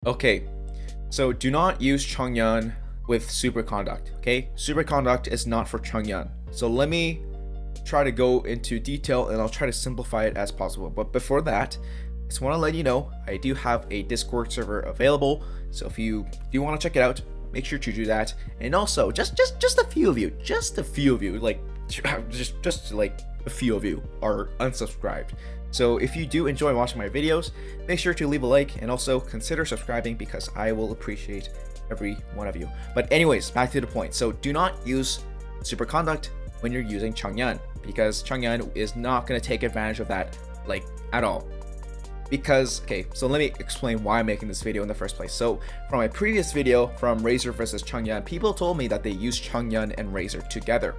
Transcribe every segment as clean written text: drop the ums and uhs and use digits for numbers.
Okay, so do not use Chongyun with superconduct. Okay, superconduct is not for Chongyun. So let me try to go into detail and I'll try to simplify it as possible. But before that, I just want to let you know I do have a Discord server available. So if you do want to check it out, make sure to do that. And also, just a few of you, like just like a few of you are unsubscribed. So if you do enjoy watching my videos, make sure to leave a like and also consider subscribing because I will appreciate every one of you. But anyways, back to the point. So do not use superconduct when you're using Chongyun because Chongyun is not going to take advantage of that like at all. Because, okay, so let me explain why I'm making this video in the first place. So from my previous video from Razor versus Chongyun, people told me that they use Chongyun and Razor together.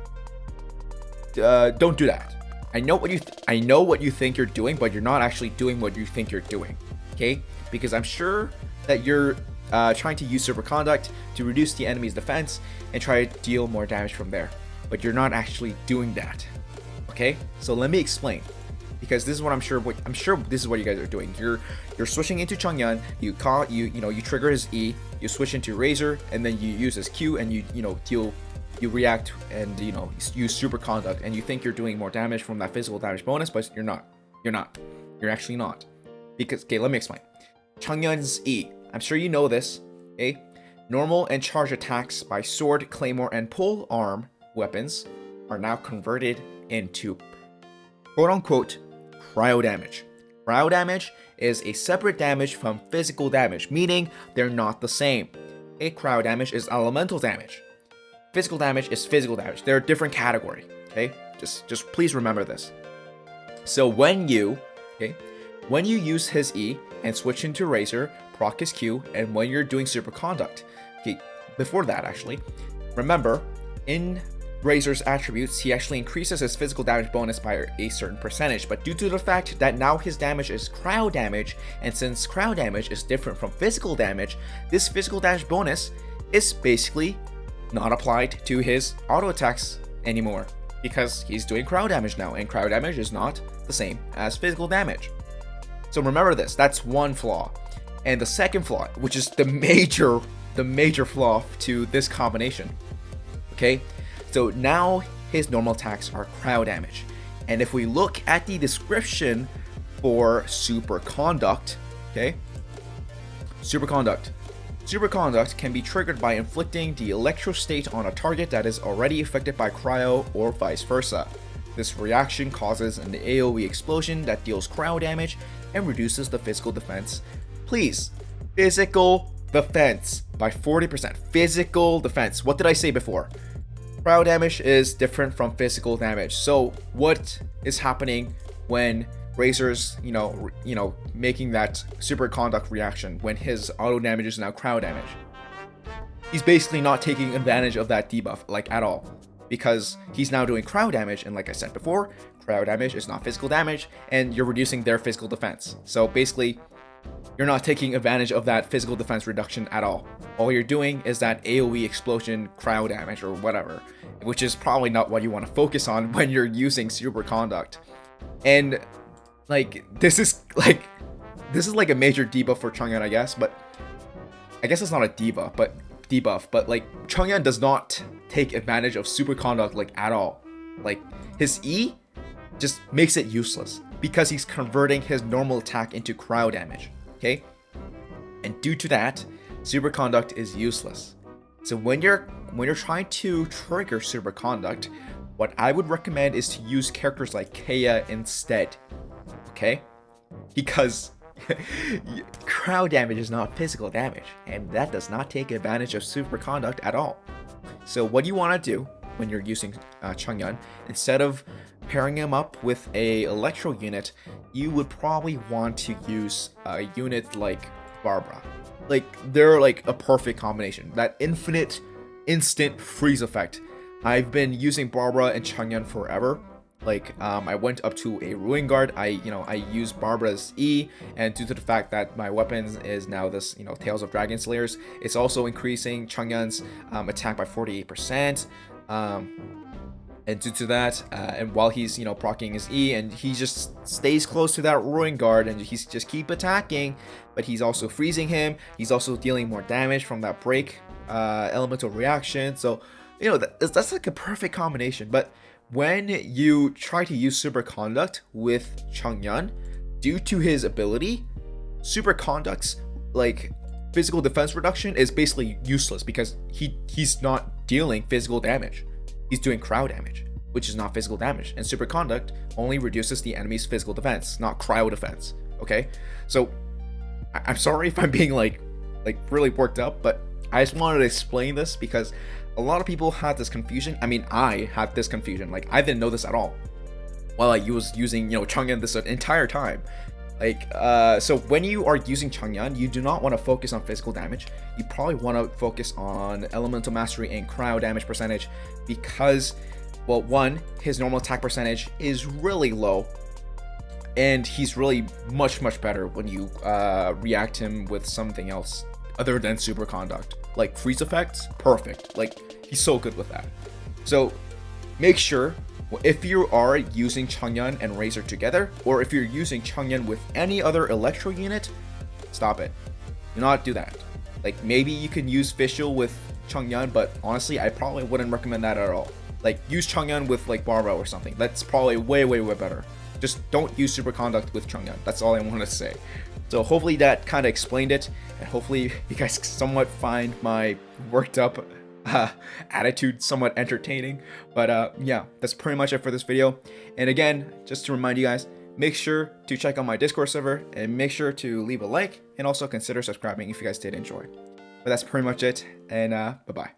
Don't do that. I know what you think you're doing, but you're not actually doing what you think you're doing. Okay? Because I'm sure that you're trying to use superconduct to reduce the enemy's defense and try to deal more damage from there. But you're not actually doing that. Okay? So let me explain. Because this is what I'm sure this is what you guys are doing. You're switching into Chongyun, you trigger his E, you switch into Razor, and then you use his Q and you react and use superconduct and you think you're doing more damage from that physical damage bonus, but you're not. You're actually not. Because let me explain. Chongyun's E. I'm sure you know this. Okay? Normal and charge attacks by sword, claymore, and pole arm weapons are now converted into quote unquote cryo damage. Cryo damage is a separate damage from physical damage, meaning they're not the same. Cryo damage is elemental damage. Physical damage is physical damage. They're a different category. Okay, just please remember this. So when you use his E and switch into Razor, proc his Q, and when you're doing superconduct, okay, before that actually, remember in Razor's attributes, he actually increases his physical damage bonus by a certain percentage, but due to the fact that now his damage is cryo damage, and since cryo damage is different from physical damage, this physical damage bonus is basically not applied to his auto attacks anymore because he's doing cryo damage now, and cryo damage is not the same as physical damage. So remember this, that's one flaw. And the second flaw, which is the major flaw to this combination, okay? So now his normal attacks are cryo damage. And if we look at the description for superconduct, okay? Superconduct can be triggered by inflicting the electro state on a target that is already affected by cryo or vice versa. This reaction causes an AoE explosion that deals cryo damage and reduces the physical defense. Please, physical defense by 40%. Physical defense. What did I say before? Cryo damage is different from physical damage. So what is happening when Razor's, making that superconduct reaction when his auto damage is now cryo damage? He's basically not taking advantage of that debuff, like at all, because he's now doing cryo damage, and like I said before, cryo damage is not physical damage, and you're reducing their physical defense. So basically, you're not taking advantage of that physical defense reduction at all. All you're doing is that AoE explosion cryo damage or whatever, which is probably not what you want to focus on when you're using superconduct. And this is like a major debuff for Chongyun, I guess, but I guess it's not a debuff, but like Chongyun does not take advantage of superconduct like at all. Like his E just makes it useless because he's converting his normal attack into cryo damage. Okay? And due to that, superconduct is useless. So when you're trying to trigger superconduct, what I would recommend is to use characters like Kea instead. Okay? Because cryo damage is not physical damage, and that does not take advantage of superconduct at all. So what you want to do when you're using Chongyun, instead of pairing him up with a electro unit, you would probably want to use a unit like Barbara. Like they're like a perfect combination. That infinite instant freeze effect. I've been using Barbara and Chongyun forever. Like I went up to a Ruin Guard. I used Barbara's E, and due to the fact that my weapons is now this Tales of Dragon Slayers, it's also increasing Chongyun's attack by 48%. And due to that, and while he's, you know, proccing his E, and he just stays close to that Ruin Guard, and he's just keep attacking, but he's also freezing him. He's also dealing more damage from that break elemental reaction. So, you know, that's like a perfect combination. But when you try to use Superconduct with Chongyun, due to his ability, Superconduct's like physical defense reduction is basically useless because he's not dealing physical damage. He's doing cryo damage, which is not physical damage. And Superconduct only reduces the enemy's physical defense, not cryo defense. Okay? So I'm sorry if I'm being like really worked up, but I just wanted to explain this because a lot of people had this confusion. I mean, I had this confusion. Like, I didn't know this at all while I was using, you know, Chongyun this entire time. Like, so when you are using Chongyun, you do not want to focus on physical damage. You probably want to focus on elemental mastery and cryo damage percentage because, well, one, his normal attack percentage is really low, and he's really much better when you react him with something else other than Superconduct. Like freeze effects, perfect. Like, he's so good with that. So make sure, if you are using Chongyun and Razor together, or if you're using Chongyun with any other electro unit, stop it. Do not do that. Like, maybe you can use Visual with Chongyun, but honestly, I probably wouldn't recommend that at all. Like, use Chongyun with like Barbell or something. That's probably way better. Just don't use Superconduct with Chongyun. That's all I want to say. So hopefully that kind of explained it, and hopefully you guys somewhat find my worked up attitude somewhat entertaining. But yeah, that's pretty much it for this video. And again, just to remind you guys, make sure to check out my Discord server and make sure to leave a like and also consider subscribing if you guys did enjoy. But that's pretty much it, and bye bye.